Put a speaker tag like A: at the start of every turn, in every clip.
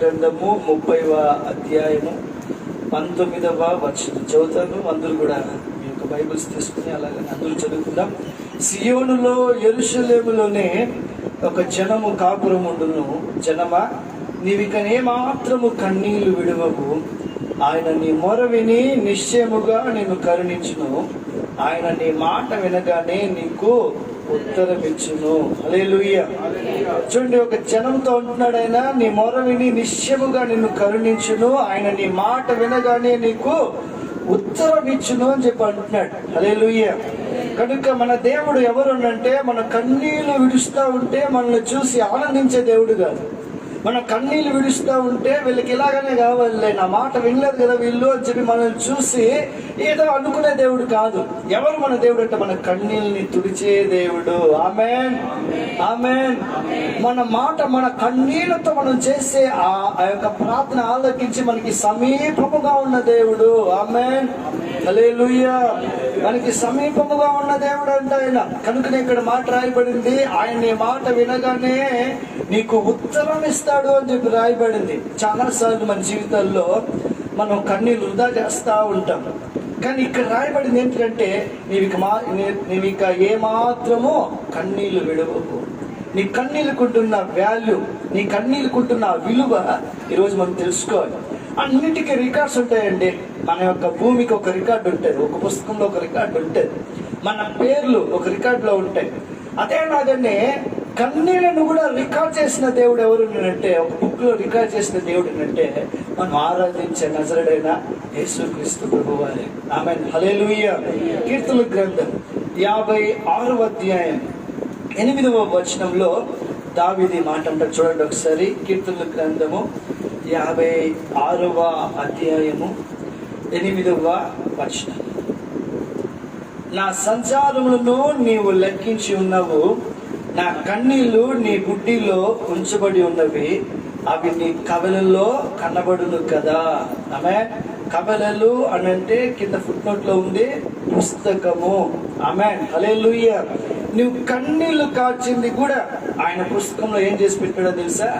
A: గ్రంథము 30వ అధ్యాయము 19వ వచనం చదువుతాను. అందరూ కూడా మీ యొక్క బైబిల్స్ తీసుకుని అలాగే అందరూ చదువుకుందాం. సియోనులో యెరూషలేములోనే ఒక జనము కాపురం ఉండును. జనమా, నీవికనే మాత్రము కన్నీళ్లు విడువవు. ఆయన నీ మొర విని నిశ్చయముగా నేను కరుణించును. ఆయన నీ మాట వినగానే నీకు ఉత్తరం ఇచ్చును. హల్లెలూయా. చూడండి, ఒక జనంతో ఉంటున్నాడు ఆయన. నీ మొర విని నిశ్చయముగా నిన్ను కరుణించును. ఆయన నీ మాట వినగానే నీకు ఉత్తరం ఇచ్చును అని చెప్పి అంటున్నాడు. హల్లెలూయా. కనుక మన దేవుడు ఎవరు అంటే, మన కన్నీళ్లు విడుస్తూ ఉంటే మనల్ని చూసి ఆనందించే దేవుడు కాదు. మన కన్నీళ్లు విడుస్తూ ఉంటే వీళ్ళకి ఇలాగనే కావాలి, నా మాట వినలేదు కదా వీళ్ళు అని చెప్పి మనల్ని చూసి ఏదో అనుకునే దేవుడు కాదు. ఎవరు మన దేవుడు అంటే, మన కన్నీళ్ళని తుడిచే దేవుడు. ఆమేన్, ఆమేన్. మన మాట, మన కన్నీళ్లతో మనం చేసే ఆ యొక్క ప్రార్థన ఆలకించి మనకి సమీపముగా ఉన్న దేవుడు. ఆమేన్, హల్లెలూయా. మనకి సమీపముగా ఉన్న దేవుడు అంటే ఆయన. కనుకనే ఇక్కడ మాట రాయబడింది, ఆయన నీ మాట వినగానే నీకు ఉత్తరం ఇస్తాడు అని చెప్పి రాయబడింది. చాలాసార్లు మన జీవితాల్లో మనం కన్నీళ్ళు వృధా చేస్తూ ఉంటాం. కానీ ఇక్కడ రాయబడింది ఏంటంటే, నీవిక ఏమాత్రము కన్నీళ్లు విడవకు. నీ కన్నీళ్ళకుంటున్న వాల్యూ, నీ కన్నీళ్ళకుంటున్న విలువ ఈరోజు మనం తెలుసుకోవాలి. అన్నిటికీ రికార్డ్స్ ఉంటాయండి. మన యొక్క భూమికి ఒక రికార్డు ఉంటుంది, ఒక పుస్తకంలో ఒక రికార్డు ఉంటుంది, మన పేర్లు ఒక రికార్డులో ఉంటాయి. అదేలాగానే కన్నీళ్లను కూడా రికార్డ్ చేసిన దేవుడు ఎవరు అంటే, ఒక బుక్ లో రికార్డ్ చేసిన దేవుడు అంటే మనం ఆరాధించే నజరుడైన యేసుక్రీస్తు ప్రభువారే. ఆమేన్, హల్లెలూయా. కీర్తనల గ్రంథం 56వ అధ్యాయం 8వ వచనంలో దావీదు మాట అంటారు. చూడండి ఒకసారి. కీర్తనల గ్రంథము 56వ అధ్యాయము 8వ వచనం. నా సంచారములను నీవు లెక్కించి ఉన్నావు, నా కన్నీళ్లు నీ బుడ్డిలో ఉంచబడి ఉన్నవి, అవి నీ కవలల్లో కనబడును కదా. ఆమేన్. కవలలు అనంటే కింద ఫుట్ నోట్ లో ఉంది పుస్తకము. ఆమేన్, హల్లెలూయా. నువ్వు కన్నీళ్లు కార్చింది కూడా ఆయన పుస్తకంలో ఏం చేసి పెట్టాడో తెలుసా?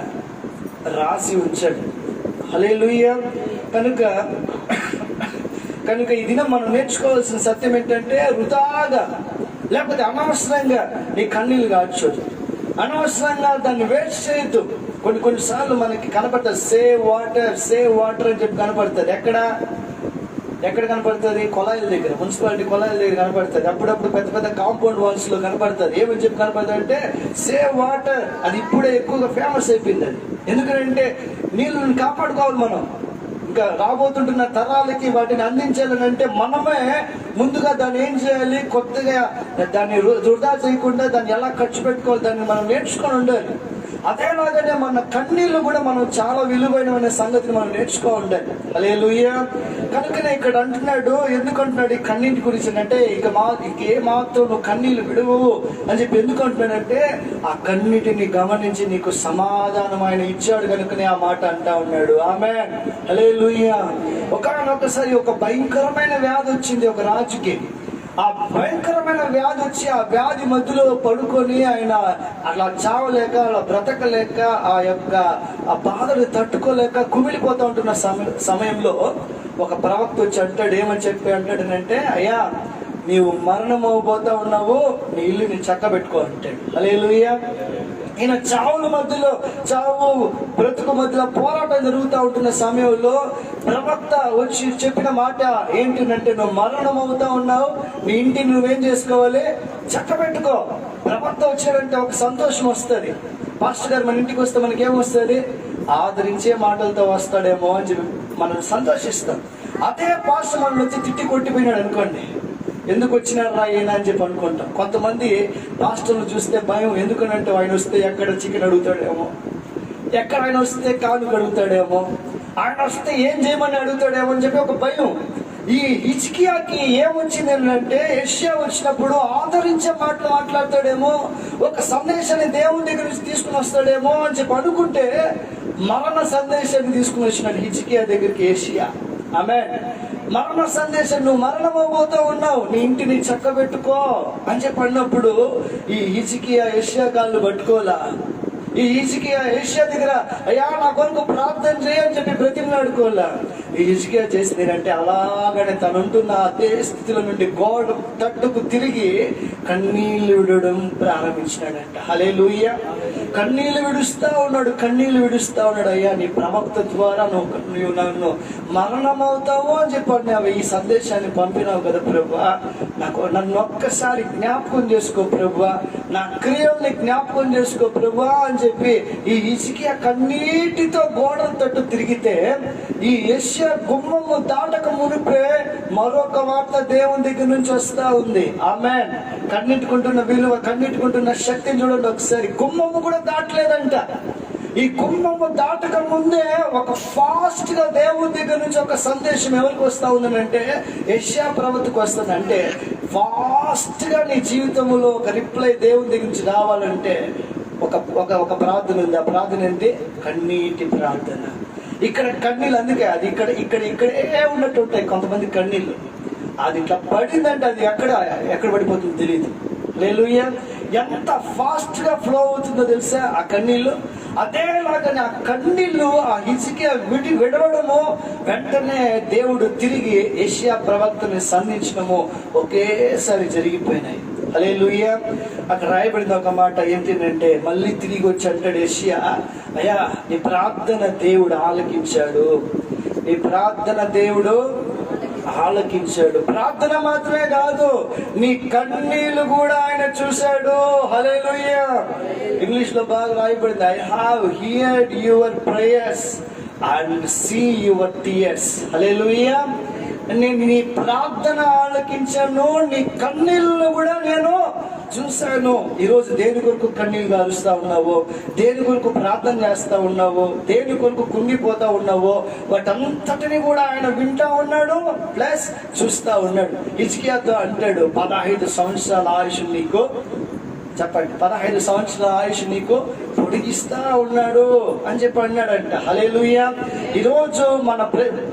A: రాసి ఉంచాడు. హల్లెలూయా. కనుక ఈ దినం మనం నేర్చుకోవాల్సిన సత్యం ఏంటంటే, వృధాగా లేకపోతే అనవసరంగా నీ కన్నీళ్ళు కాచొద్దు. అనవసరంగా దాన్ని వేస్ట్ చేయొద్దు. కొన్నిసార్లు మనకి కనపడుతుంది, సేవ్ వాటర్, సేవ్ వాటర్ అని చెప్పి కనపడుతుంది. ఎక్కడ కనపడుతుంది? కొలాయిల దగ్గర, మున్సిపాలిటీ కొలాయిల దగ్గర కనపడుతుంది. అప్పుడప్పుడు పెద్ద పెద్ద కాంపౌండ్ వాల్స్ లో కనపడుతుంది. ఏమని చెప్పి కనపడుతుంది అంటే, సేవ్ వాటర్. అది ఇప్పుడే ఎక్కువగా ఫేమస్ అయిపోయింది. అది ఎందుకంటే నీళ్ళని కాపాడుకోవాలి మనం. ఇంకా రాబోతుంటున్న తరాలకి వాటిని అందించాలని అంటే మనమే ముందుగా దాన్ని ఏం చేయాలి, కొత్తగా దాన్ని వృధా చేయకుండా దాన్ని ఎలా ఖర్చు పెట్టుకోవాలి, దాన్ని మనం నేర్చుకొని ఉండాలి. అదేలాగానే మన కన్నీళ్లు కూడా మనం చాలా విలువైన సంగతిని మనం నేర్చుకోవాలి. హల్లెలూయా. కనుకనే ఇక్కడ అంటున్నాడు, ఎందుకు అంటున్నాడు ఈ కన్నీటి గురించి అంటే, ఏ మాత్రం నువ్వు కన్నీళ్లు విడువవు అని చెప్పి ఎందుకు అంటున్నాడంటే, ఆ కన్నీటిని గమనించి నీకు సమాధానం ఆయన ఇచ్చాడు కనుకనే ఆ మాట అంటా ఉన్నాడు. ఆమేన్, హల్లెలూయా. ఒకసారి ఒక భయంకరమైన వ్యాధి వచ్చింది ఒక రాజుకి. ఆ భయంకరమైన వ్యాధి వచ్చి ఆ వ్యాధి మధ్యలో పడుకొని ఆయన అలా చావలేక, అలా బ్రతకలేక, ఆ బాధను తట్టుకోలేక కుమిలిపోతూ ఉంటున్న సమయంలో ఒక ప్రవక్త వచ్చి అంటాడు. ఏమని చెప్పి అంటాడనంటే, అయ్యా నీవు మరణం అవ్వబోతా ఉన్నావు, నీ ఇల్లుని చక్కబెట్టుకో అంటాడు. హల్లెలూయా. ఈయన చావు బ్రతుకు మధ్యలో పోరాటం జరుగుతూ ఉంటున్న సమయంలో ప్రవక్త వచ్చి చెప్పిన మాట ఏంటంటే, నువ్వు మరణం అవుతా ఉన్నావు, నీ ఇంటిని నువ్వేం చేసుకోవాలి, చక్కబెట్టుకో. ప్రవక్త వచ్చాడంటే ఒక సంతోషం వస్తుంది. పాస్టర్ గారు మన ఇంటికి వస్తే మనకేమొస్తుంది? ఆదరించే మాటలతో వస్తాడేమో అని చెప్పి మనం సంతోషిస్తాం. అదే పాస్టర్ మనల్ని వచ్చి తిట్టి కొట్టిపోయినాడు అనుకోండి, ఎందుకు వచ్చినారా ఈయన అని చెప్పి అనుకుంటాం. కొంతమంది పాస్టర్లు చూస్తే భయం. ఎందుకనంటే ఆయన వస్తే ఎక్కడ చికెన్ అడుగుతాడేమో, ఎక్కడ ఆయన వస్తే కానుక అడుగుతాడేమో, ఆయన వస్తే ఏం చేయమని అడుగుతాడేమో అని చెప్పి ఒక భయం. ఈ హిజ్కియాకి ఏమొచ్చింది అంటే, యెషయా వచ్చినప్పుడు ఆదరించే మాటలు మాట్లాడతాడేమో, ఒక సందేశాన్ని దేవుని దగ్గర నుంచి తీసుకుని వస్తాడేమో అని చెప్పి అనుకుంటే మరణ సందేశాన్ని తీసుకుని వచ్చినాడు హిజ్కియా దగ్గరికి యెషయా. ఆమేన్. మరణ సందేశం, నువ్వు మరణం అవ్వబోతూ ఉన్నావు, నీ ఇంటిని చక్కబెట్టుకో అని చెప్పి అన్నప్పుడు ఈ హిజ్కియా యెషయా కాళ్ళు పట్టుకోలా, ఈ హిజ్కియా యెషయా దగ్గర అయ్యా నా కొరకు ప్రార్థన చేయని చెప్పి బ్రతిమలాడుకోవాలా. ఈ హిజ్కియా చేసిందంటే అలాగనే తనుంటున్న అదే స్థితిలో నుండి గోడ తట్టుకు తిరిగి కన్నీళ్లు విడడం ప్రారంభించినాడంట. హల్లెలూయా. కన్నీళ్లు విడుస్తా ఉన్నాడు. అయ్యా నీ ప్రవక్త ద్వారా నువ్వు నన్ను మరణమవుతావు అని చెప్పాడు. ఈ సందేశాన్ని పంపినావు కదా ప్రభువా, నన్ను ఒక్కసారి జ్ఞాపకం చేసుకో ప్రభువా, నా క్రియల్ని జ్ఞాపకం చేసుకో ప్రభువా అని చెప్పి ఈ హిజ్కియా కన్నీటితో గోడల తట్టు తిరిగితే ఈ యెషయా గుమ్మము దాటక మునిపే మరొక వార్త దేవుని దగ్గర నుంచి వస్తా ఉంది. ఆమేన్. కన్నీటికుంటున్న శక్తిని చూడండి ఒకసారి. గుమ్మము కూడా దాటలేదంట. ఈ గుమ్మము దాటక ముందే ఒక ఫాస్ట్ గా దేవుని దగ్గర నుంచి ఒక సందేశం ఎవరికి వస్తా ఉందంటే యెషయా ప్రవక్తకు వస్తుంది. అంటే ఫాస్ట్ గా నీ జీవితంలో ఒక రిప్లై దేవుని దగ్గర నుంచి రావాలంటే ఒక ప్రార్థన ఉంది. ఆ ప్రార్థన ఏంటి? కన్నీటి ప్రార్థన. ఇక్కడ కన్నీళ్ళు, అందుకే అది ఇక్కడే ఉన్నట్టు ఉంటాయి కొంతమంది కన్నీళ్ళు. అది ఇట్లా పడిందంటే అది ఎక్కడ పడిపోతుందో తెలియదు. హల్లెలూయా. ఎంత ఫాస్ట్ గా ఫ్లో అవుతుందో తెలుసా ఆ కన్నీళ్ళు. అదేలాగానే ఆ కన్నీళ్ళు ఆ హిజ్కియా విడవడము, వెంటనే దేవుడు తిరిగి యెషయా ప్రవక్తని సంధించడము ఒకేసారి జరిగిపోయినాయి. హల్లెలూయా. అక్కడ రాయబడింది ఒక మాట ఏంటంటే, మళ్ళీ తిరిగి వచ్చి అంటాడు యెషయా, అయ్యా నీ ప్రార్థన దేవుడు ఆలకించాడు. నీ ప్రార్థన దేవుడు ఆలకించాడు. ప్రార్థన మాత్రమే కాదు, నీ కన్నీళ్లు కూడా ఆయన చూశాడు. హల్లెలూయా. ఇంగ్లీష్ లో బాగా రాయబడింది, I have heard your prayers and see your tears. Hallelujah. నేను నీ ప్రార్థన ఆలకించాను, నీ కన్నీళ్లను కూడా నేను చూశాను. ఈరోజు దేని కొరకు కన్నీళ్ళు గారుస్తా ఉన్నావో, దేని కొరకు ప్రార్థన చేస్తా ఉన్నావో, దేని కొరకు కుంగిపోతా ఉన్నావో, వాటంతటిని కూడా ఆయన వింటా ఉన్నాడు, ప్లస్ చూస్తా ఉన్నాడు. హిజ్కియాతో అంటాడు, 15 సంవత్సరాల ఆయుష్ నీకు, చెప్పండి, 15 సంవత్సరాల ఆయుష్ నీకు పొడిగిస్తా ఉన్నాడు అని చెప్పి అన్నాడంట. హల్లెలూయా. ఈరోజు మన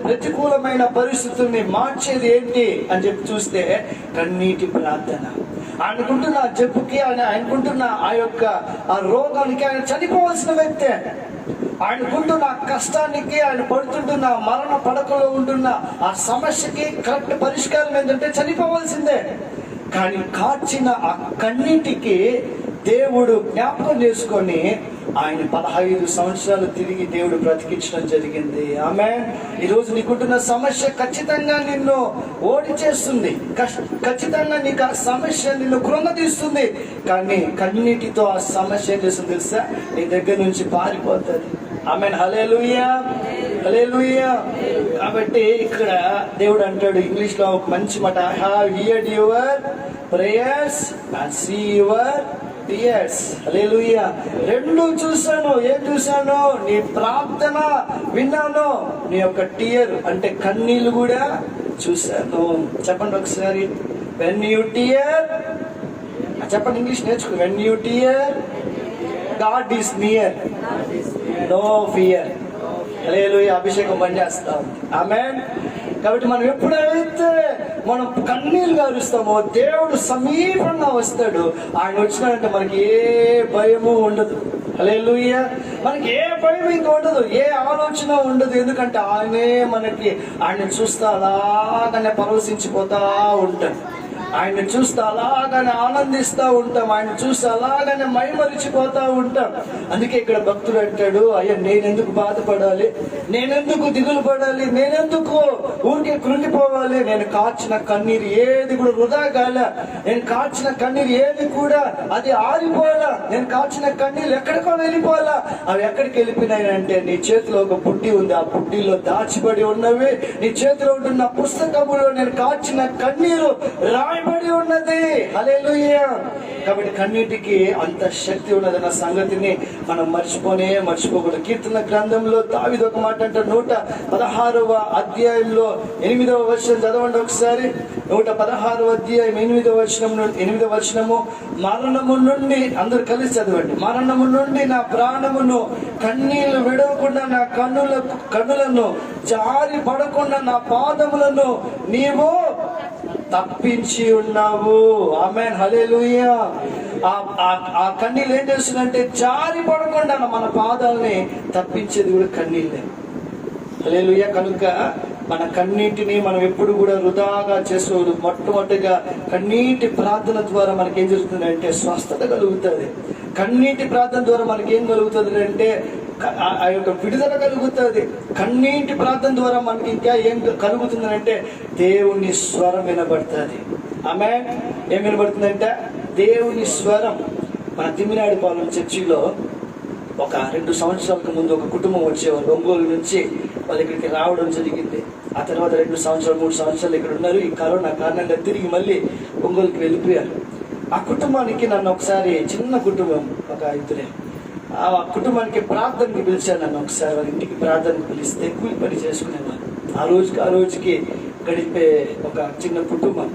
A: ప్రతికూలమైన పరిస్థితుల్ని మార్చేది ఏంటి అని చెప్పి చూస్తే కన్నీటి ప్రార్థన. ఆయనకుంటున్న జబ్బుకి, ఆయనకుంటున్న ఆ రోగానికి ఆయన చనిపోవలసిన వ్యక్తే. ఆయనకుంటున్న కష్టానికి, ఆయన పడుతుంటున్న మరణ పడకలో ఉంటున్న ఆ సమస్యకి కరెక్ట్ పరిష్కారం ఏంటంటే చనిపోవాల్సిందే. కానీ కార్చిన ఆ కన్నీటికి దేవుడు జ్ఞాపకం చేసుకొని ఆయన 15 సంవత్సరాలు తిరిగి దేవుడు బ్రతికించడం జరిగింది. ఆమేన్. ఈరోజు నీకుంటున్న సమస్య ఖచ్చితంగా నిన్ను ఓడి చేస్తుంది, ఖచ్చితంగా నీకు ఆ సమస్య నిన్ను కృంగతీస్తుంది. కానీ కన్నీటితో ఆ సమస్య ఏం చేస్తుంది తెలుసా? నీ దగ్గర నుంచి పారిపోతుంది. ఆమేన్. హల్లెలూయా. హల్లెలూయా. కాబట్టి ఇక్కడ దేవుడు అంటాడు ఇంగ్లీష్ లో ఒక మంచి మాట, I have heard your prayers and see your tears. Hallelujah. రెండు చూశాను. ఏం చూశాను? నీ ప్రార్థన విన్నాను, నీ యొక్క టీయర్ అంటే కన్నీళ్లు కూడా చూశాను. చెప్పండి ఒకసారి, వెన్ యూ టీయర్, చెప్పండి ఇంగ్లీష్ నేర్చుకో. When you tear God is near, no fear. Hallelujah. అభిషేకం పనిచేస్తా ఉంది. ఆమేన్. కాబట్టి మనం ఎప్పుడైతే మనం కన్నీళ్ళు గారుస్తామో దేవుడు సమీపంగా వస్తాడు. ఆయన వచ్చినాడంటే మనకి ఏ భయము ఉండదు. హల్లెలూయా. మనకి ఏ భయం ఇంకా ఉండదు, ఏ ఆలోచన ఉండదు. ఎందుకంటే ఆయన చూస్తా అలాగనే పరవశించిపోతా ఉంటాడు. ఆయన చూస్తూ అలాగనే ఆనందిస్తూ ఉంటాం, ఆయన చూస్తూ అలాగనే మైమరిచిపోతా ఉంటాం. అందుకే ఇక్కడ భక్తుడు అంటాడు, అయ్యా నేనెందుకు బాధపడాలి, నేనెందుకు దిగులు పడాలి, నేనెందుకు ఊరికే కృంగిపోవాలి? నేను కార్చిన కన్నీరు ఏది కూడా వృధా కాల, నేను కార్చిన కన్నీరు ఏది కూడా అది ఆరిపోవాలా, నేను కార్చిన కన్నీరు ఎక్కడికో వెళ్ళిపోవాలా. అవి ఎక్కడికి వెళ్ళిపోయినాయంటే నీ చేతిలో ఒక పుట్టి ఉంది, ఆ పుట్టిలో దాచిబడి ఉన్నవి నీ చేతిలో ఉంటున్న పుస్తకములో నేను కార్చిన కన్నీరు రాయబడి ఉన్నది. హల్లెలూయా. కాబట్టి కన్నీటికి అంత శక్తి ఉన్నదన్న సంగతిని మనం మర్చిపోకూడదు. కీర్తన గ్రంథంలో దావీదు ఒక మాట అంటారు, 116వ అధ్యాయంలో 8వ వచనం చదవండి ఒకసారి. 116వ అధ్యాయం 8వ వచనము, మరణము నుండి, అందరు కలిసి చదవండి, మరణము నుండి నా ప్రాణమును, కన్నీళ్లు విడవకుండా నా కన్నులను, జారి పడకుండా నా పాదములను నీవు తప్పించి ఉన్నావు. ఆమేన్. హల్లెలూయా. ఆ కన్నీళ్ళు ఏం చేస్తుందంటే జారి పడకుండా మన పాదాలని తప్పించేది కూడా కన్నీళ్ళే. హల్లెలూయా. కనుక మన కన్నీటిని మనం ఎప్పుడు కూడా వృధాగా చేసుకోవద్దు. మొట్టమొదటిగా కన్నీటి ప్రార్థన ద్వారా మనకి ఏం జరుగుతుందంటే స్వస్థత కలుగుతుంది. కన్నీటి ప్రార్థన ద్వారా మనకి ఏం కలుగుతుంది అంటే ఆ యొక్క విడుదల కలుగుతుంది. కన్నీటి ప్రార్థన ద్వారా మనకి ఇంకా ఏం కలుగుతుంది అంటే దేవుని స్వరం వినబడుతుంది. ఆమె ఏం వినబడుతుందంటే దేవుని స్వరం. మన తిమ్మినాడిపాలెం చర్చిలో ఒక 2 సంవత్సరాలకు ముందు ఒక కుటుంబం వచ్చేవారు. ఒంగోలు నుంచి వాళ్ళు ఇక్కడికి రావడం జరిగింది. ఆ తర్వాత 2 సంవత్సరాలు 3 సంవత్సరాలు ఇక్కడ ఉన్నారు. ఈ కరోనా కారణంగా తిరిగి మళ్ళీ ఒంగోలుకి వెళ్ళిపోయారు. ఆ కుటుంబానికి నన్ను ఒకసారి, చిన్న కుటుంబం, ఒక 2 ఆ కుటుంబానికి ప్రార్థనకి పిలిచాను. నన్ను ఒకసారి వాళ్ళ ఇంటికి ప్రార్థనకి పిలిస్తే కూలి పని చేసుకునేవారు. ఆ రోజుకి గడిపే ఒక చిన్న కుటుంబం.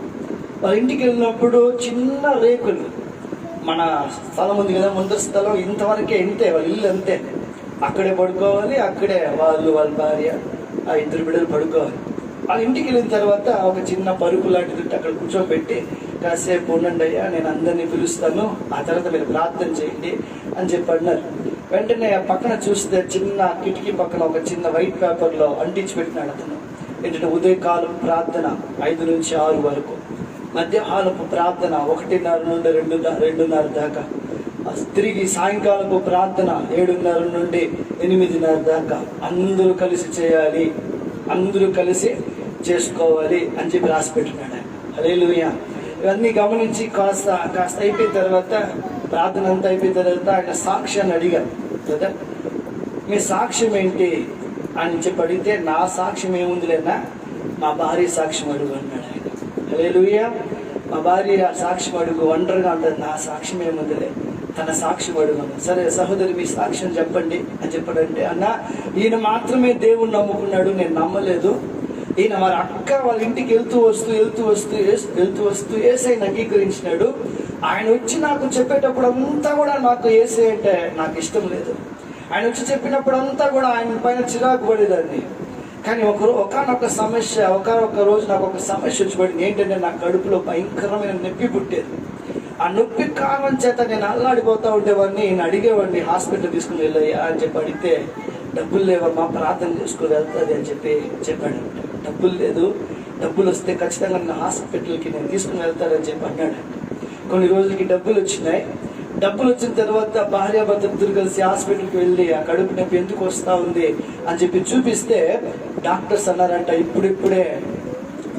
A: వాళ్ళ ఇంటికి వెళ్ళినప్పుడు చిన్న రేకులు, మన స్థలం ఉంది కదా, ముందర స్థలం, ఇంతవరకే, ఇంతే వాళ్ళ ఇల్లు, అంతే. అక్కడే పడుకోవాలి, అక్కడే వాళ్ళ భార్య, ఆ 2 బిడ్డలు పడుకోవాలి. వాళ్ళ ఇంటికి వెళ్ళిన తర్వాత ఒక చిన్న పరుపు లాంటిది అక్కడ కూర్చోబెట్టి, కాసేపు ఉండండి అయ్యా, నేను అందరినీ పిలుస్తాను, ఆ తర్వాత మీరు ప్రార్థన చేయండి అని చెప్పి అన్నారు. వెంటనే ఆ పక్కన చూస్తే చిన్న కిటికీ పక్కన ఒక చిన్న వైట్ పేపర్లో అంటించి పెట్టినాడు అతను. ఏంటంటే ఉదయకాలం ప్రార్థన 5 నుంచి 6 వరకు, మధ్యాహ్నపు ప్రార్థన 1:30 నుండి 2:30 దాకా, తిరిగి సాయంకాలపు ప్రార్థన 7:30 నుండి 8:30 దాకా అందరూ కలిసి చేయాలి, అందరూ కలిసి చేసుకోవాలి అని చెప్పి రాసి పెట్టినాడు. హల్లెలూయా. ఇవన్నీ గమనించి కాస్త అయిపోయిన తర్వాత, ప్రార్థన అంతా అయిపోయిన తర్వాత ఆయన సాక్ష్యాన్ని అడిగారు కదా, మీ సాక్ష్యం ఏంటి అని చెప్పి అడిగితే, నా సాక్ష్యం ఏముందిలేనా, మా భార్య సాక్ష్యం అడుగు అన్నాడు ఆయన. హల్లెలూయా. మా భార్య సాక్ష్యం అడుగు, ఒంటరిగా ఉంటుంది, నా సాక్ష్యం ఏముందిలే, తన సాక్ష్యం అడుగు. సరే సహోదరి, మీ సాక్ష్యం చెప్పండి అని చెప్పాడంటే, అన్న ఈయన మాత్రమే దేవుణ్ణి నమ్ముకున్నాడు, నేను నమ్మలేదు. ఈయన వారి అక్క వాళ్ళ ఇంటికి వెళ్తూ వస్తూ యేసయ్యని అంగీకరించినాడు. ఆయన వచ్చి నాకు చెప్పేటప్పుడు అంతా కూడా నాకు యేసయ్య అంటే నాకు ఇష్టం లేదు. ఆయన వచ్చి చెప్పినప్పుడు అంతా కూడా ఆయన పైన చిరాకు పడేదాన్ని. కానీ ఒకనొక రోజు నాకు ఒక సమస్య వచ్చి పడింది. ఏంటంటే నా కడుపులో భయంకరమైన నొప్పి పుట్టేది. ఆ నొప్పి కారణం చేత నేను అల్లాడిపోతా ఉండేవాడిని. నేను అడిగేవాడిని, హాస్పిటల్ తీసుకుని వెళ్ళయ్యా అని చెప్పి అడిగితే, డబ్బులు లేవమ్మా, ప్రార్థన చేసుకుని వెళ్తుంది అని చెప్పాడు. డబ్బులు లేదు, డబ్బులు వస్తే ఖచ్చితంగా నా హాస్పిటల్కి నేను తీసుకుని వెళ్తానని చెప్పి అన్నాడు. కొన్ని రోజులకి డబ్బులు వచ్చినాయి. డబ్బులు వచ్చిన తర్వాత భార్యాభర్తలు కలిసి హాస్పిటల్కి వెళ్ళి ఆ కడుపు నొప్పి ఎందుకు వస్తూ ఉంది అని చెప్పి చూపిస్తే, డాక్టర్స్ అన్నారంట, ఇప్పుడిప్పుడే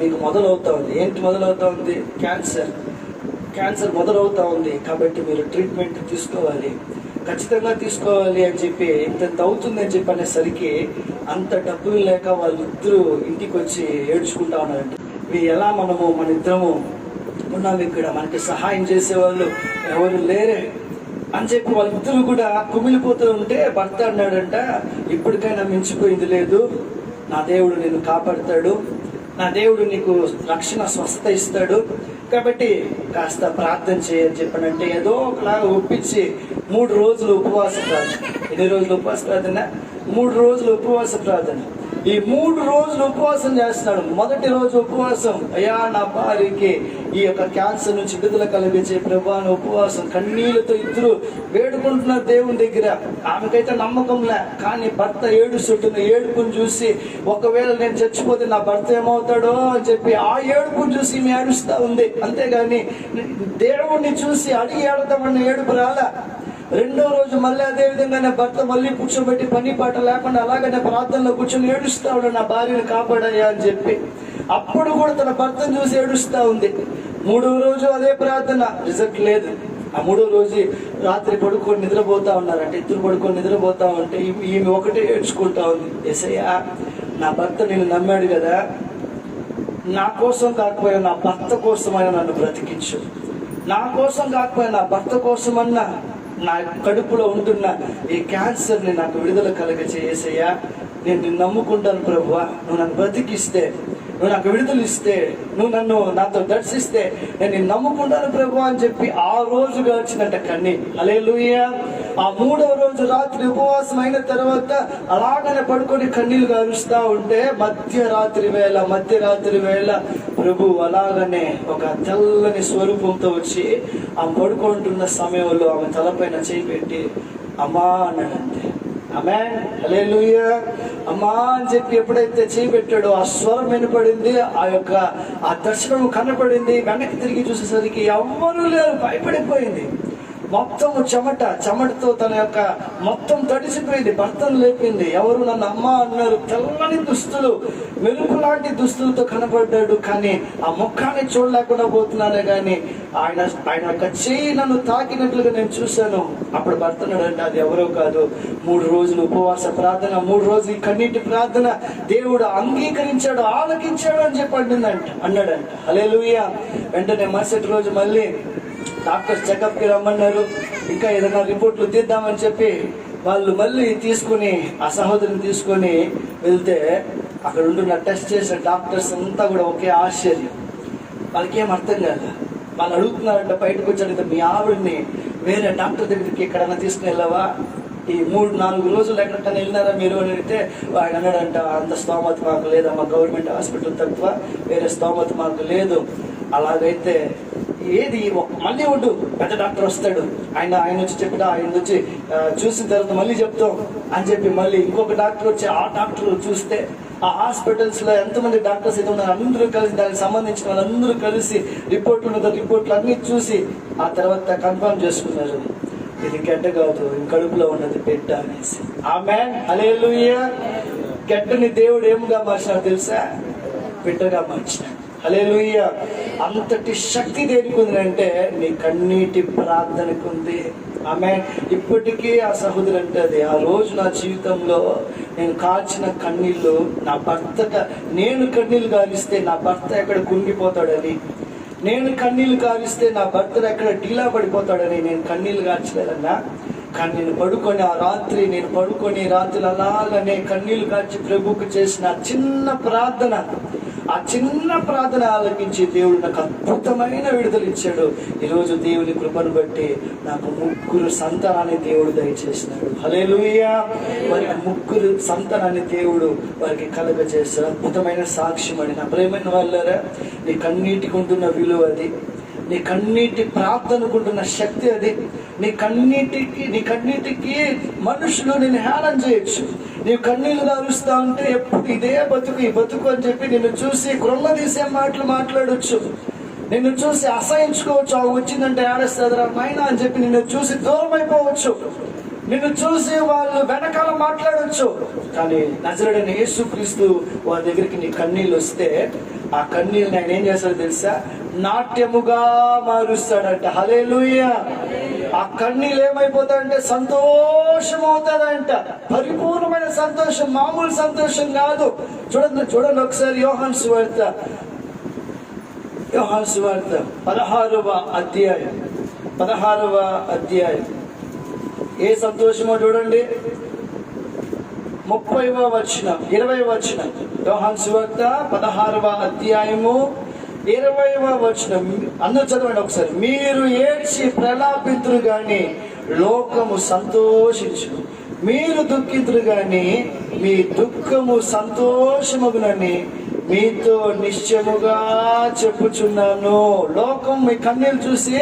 A: మీకు మొదలవుతా ఉంది. ఏంటి మొదలవుతా ఉంది? క్యాన్సర్ మొదలవుతా ఉంది, కాబట్టి మీరు ట్రీట్మెంట్ తీసుకోవాలి, ఖచ్చితంగా తీసుకోవాలి అని చెప్పి, ఇంత అవుతుంది అని చెప్పి అనేసరికి అంత డబ్బులు లేక వాళ్ళిద్దరూ ఇంటికి వచ్చి ఏడ్చుకుంటా ఉన్నారంట. ఎలా మన ఇద్దరము ఉన్నాం ఇక్కడ, మనకి సహాయం చేసేవాళ్ళు ఎవరు లేరే అని చెప్పి వాళ్ళిద్దరూ కూడా కుమిలిపోతూ ఉంటే, భర్త అన్నాడంట, ఇప్పటికైనా మించిపోయింది లేదు, నా దేవుడు నిన్ను కాపాడుతాడు, నా దేవుడు నీకు రక్షణ స్వస్థత ఇస్తాడు, కాబట్టి కాస్త ప్రార్థన చేయని చెప్పానంటే ఏదో ఒకలాగా ఒప్పించి 3 రోజులు ఉపవాస ప్రార్థన. ఎన్ని రోజులు ఉపవాస ప్రార్థన? 3 రోజులు ఉపవాస ప్రార్థన. ఈ 3 రోజులు ఉపవాసం చేస్తున్నాడు. మొదటి రోజు ఉపవాసం, అయ్యా నా భార్యకి ఈ యొక్క క్యాన్సర్ నుంచి విడుదల కలిగించే ప్రభా అని ఉపవాసం, కన్నీళ్లతో ఇద్దరు వేడుకుంటున్నారు దేవుని దగ్గర. ఆమెకైతే నమ్మకంలే, కానీ భర్త ఏడుస్తుంటున్న ఏడుపుని చూసి, ఒకవేళ నేను చచ్చిపోతే నా భర్త ఏమవుతాడో అని చెప్పి ఆ ఏడుపుని చూసి ఈమె ఏడుస్తా ఉంది. అంతేగాని దేవుణ్ణి చూసి అడిగి ఏడతామన్న ఏడుపు రాలా. 2వ రోజు మళ్ళీ అదే విధంగానే భర్త మళ్ళీ కూర్చోబెట్టి పని పాట లేకుండా అలాగనే ప్రార్థనలో కూర్చొని ఏడుస్తా ఉన్నాడు, నా భార్యను కాపాడయ్యా అని చెప్పి. అప్పుడు కూడా తన భర్తను చూసి ఏడుస్తా ఉంది. 3వ రోజు అదే ప్రార్థన, రిజల్ట్ లేదు. ఆ 3వ రోజు రాత్రి పడుకొని నిద్రపోతా ఉన్నారంటే, ఇద్దరు పడుకొని నిద్రపోతా ఉంటే ఈమె ఒకటే ఏడ్చుకుంటా ఉంది, యేసయ్యా నా భర్త నేను నమ్మాడు కదా, నా కోసం కాకపోయినా నా భర్త కోసమైనా నన్ను బ్రతికించు, నా కోసం కాకపోయినా నా భర్త కోసమన్నా నా కడుపులో ఉంటున్న ఈ క్యాన్సర్ని నాకు విడుదల కలగచేసయ్యా, నేను నిన్ను నమ్ముకుంటాను ప్రభువా, నువ్వు నన్ను బ్రతికిస్తే నువ్వు నాకు విడుదల ఇస్తే, నువ్వు నన్ను నాతో దర్శిస్తే నేను నిన్ను నమ్ముకుంటాను ప్రభు అని చెప్పి ఆ రోజు వచ్చిందంట కన్నీరు. హల్లెలూయా. ఆ 3వ రోజు రాత్రి ఉపవాసం అయిన తర్వాత అలాగనే పడుకొని కన్నీళ్లు గారుస్తా ఉంటే మధ్యరాత్రి వేళ ప్రభు అలాగనే ఒక తెల్లని స్వరూపంతో వచ్చి ఆమె పడుకుంటున్న సమయంలో ఆమె తలపైన చేయి పెట్టి అమ్మా అన్నాడంతే. ఆమేన్, హల్లెలూయా. అమ్మా అని చెప్పి ఎప్పుడైతే చేయి పెట్టాడో ఆ స్వరం వినపడింది, ఆ దర్శనం కనపడింది. వెనక్కి తిరిగి చూసేసరికి ఎవ్వరూ లేరు, భయపడిపోయింది. మొత్తం చెమటతో తన యొక్క మొత్తం తడిసిపోయింది. భర్తను లేపింది. ఎవరు నన్ను అమ్మ అన్నారు. తెల్లని దుస్తులు, మెరుపు లాంటి దుస్తులతో కనపడ్డాడు. కానీ ఆ ముఖాన్ని చూడలేకుండా పోతున్నానే కానీ ఆయన యొక్క చేయి నన్ను తాకినట్లుగా నేను చూశాను. అప్పుడు భర్త అన్నాడంటే అది ఎవరో కాదు, 3 రోజులు ఉపవాస ప్రార్థన, 3 రోజులు కన్నీటి ప్రార్థన దేవుడు అంగీకరించాడు, ఆలకించాడు అని చెప్పి అన్నాడంట. హల్లెలూయా. వెంటనే మరుసటి రోజు మళ్ళీ డాక్టర్స్ చెకప్కి రమ్మన్నారు. ఇంకా ఏదైనా రిపోర్ట్లు తీద్దామని చెప్పి వాళ్ళు మళ్ళీ తీసుకుని ఆ సహోదరిని తీసుకొని వెళ్తే అక్కడ ఉంటున్న టెస్ట్ చేసిన డాక్టర్స్ అంతా కూడా ఒకే ఆశ్చర్యం. వాళ్ళకి ఏం అర్థం కాదు. వాళ్ళు అడుగుతున్నారంట, బయటకు వచ్చాడు, మీ ఆవిడని వేరే డాక్టర్ దగ్గరికి ఎక్కడైనా తీసుకుని వెళ్ళావా, ఈ 3-4 రోజులు ఎక్కడికైనా వెళ్ళినారా మీరు అని అడిగితే ఆయన అన్నాడంట, అంత స్తోమత మాకు లేదమ్మా, గవర్నమెంట్ హాస్పిటల్ తక్కువ, వేరే స్తోమత మాకు లేదు. అలాగైతే ఏది మళ్ళీ ఉండు, పెద్ద డాక్టర్ వస్తాడు, ఆయన వచ్చి చెప్పినా ఆయన వచ్చి చూసిన తర్వాత మళ్ళీ చెప్తాం అని చెప్పి మళ్ళీ ఇంకొక డాక్టర్ వచ్చి ఆ డాక్టర్ చూస్తే ఆ హాస్పిటల్స్ లో ఎంతమంది డాక్టర్స్ అయితే ఉన్నారు అందరూ కలిసి దానికి సంబంధించిన వాళ్ళందరూ కలిసి రిపోర్ట్లు అన్ని చూసి ఆ తర్వాత కన్ఫర్మ్ చేసుకున్నారు, ఇది గడ్డ కాదు, కడుపులో ఉన్నది బిడ్డ అనేసి. ఆమేన్, హల్లెలూయా. గడ్డని దేవుడు ఏముగా మార్చినాడు తెలుసా? బిడ్డగా మార్చినాడు. హల్లెలూయా. అంతటి శక్తి దేనికి ఉందంటే నీ కన్నీటి ప్రార్థనకు ఉంది. ఆమేన్. ఇప్పటికీ ఆ సహోదరు అంటది, ఆ రోజు నా జీవితంలో నేను కాల్చిన కన్నీళ్ళు నా నేను కన్నీళ్ళు కాలిస్తే నా భర్త ఎక్కడ కుంగిపోతాడని, నేను కన్నీళ్లు కారిస్తే నా భర్త ఎక్కడ ఢీలా పడిపోతాడని నేను కన్నీళ్లు కార్చలేదన్నా. కానీ నేను పడుకొని రాత్రి అలాగనే కన్నీళ్లు కార్చి ప్రభువుకు చేసిన ఆ చిన్న ప్రార్థన ఆలకించి దేవుడు నాకు అద్భుతమైన విడుదల ఇచ్చాడు. ఈరోజు దేవుని కృపను బట్టి నాకు 3 సంతానాన్ని దేవుడు దయచేసినాడు. హల్లెలూయా. వారికి 3 సంతానాన్ని దేవుడు వారికి కలుగజేస్తాడు. అద్భుతమైన సాక్ష్యం అని. నా ప్రియమైన వాళ్ళారా, నీ కన్నీటికి ఉంటున్న విలువ అది, నీ కన్నీటి ప్రార్థనకుంటున్న శక్తి అది. నీ కన్నీటికి మనుషులు నేను హేళన చేయొచ్చు. నీవు కన్నీళ్ళు కారుస్తా ఉంటే ఎప్పుడు ఇదే బతుకు అని చెప్పి నిన్ను చూసి కృంగదీసే మాటలు మాట్లాడొచ్చు, నిన్ను చూసి అసహించుకోవచ్చు. అవి వచ్చిందంటే ఏడేస్తుందిరా నాయనా అని చెప్పి నిన్ను చూసి దూరం అయిపోవచ్చు, నిన్ను చూసి వాళ్ళు వెనకాల మాట్లాడొచ్చు. కానీ నజరేయుడైన యేసుక్రీస్తు వారి దగ్గరికి నీ కన్నీళ్ళు వస్తే ఆ కన్నీళ్ళని ఆయన ఏం చేస్తాడో తెలుసా? నాట్యముగా మారుస్తాడంట. హల్లెలూయా. ఆ కన్నీళ్ళు ఏమైపోతాడంటే సంతోషం అవుతాడంట. పరిపూర్ణమైన సంతోషం, మామూలు సంతోషం కాదు. చూడండి ఒకసారి యోహాను సువార్త 16వ అధ్యాయం ఏ సంతోషమో చూడండి. 30వ వచనం 20వ వచనం. యోహాను సువార్త 16వ అధ్యాయము 20వ వచనం. అందరూ చదవండి ఒకసారి. మీరు ఏడ్చి ప్రలాపింతురు గాని లోకము సంతోషించును, మీరు దుఃఖితురు గాని మీ దుఃఖము సంతోషమగునని మీతో నిశ్చయముగా చెప్పుచున్నాను. లోకం మీ కన్నీళ్ళు చూసి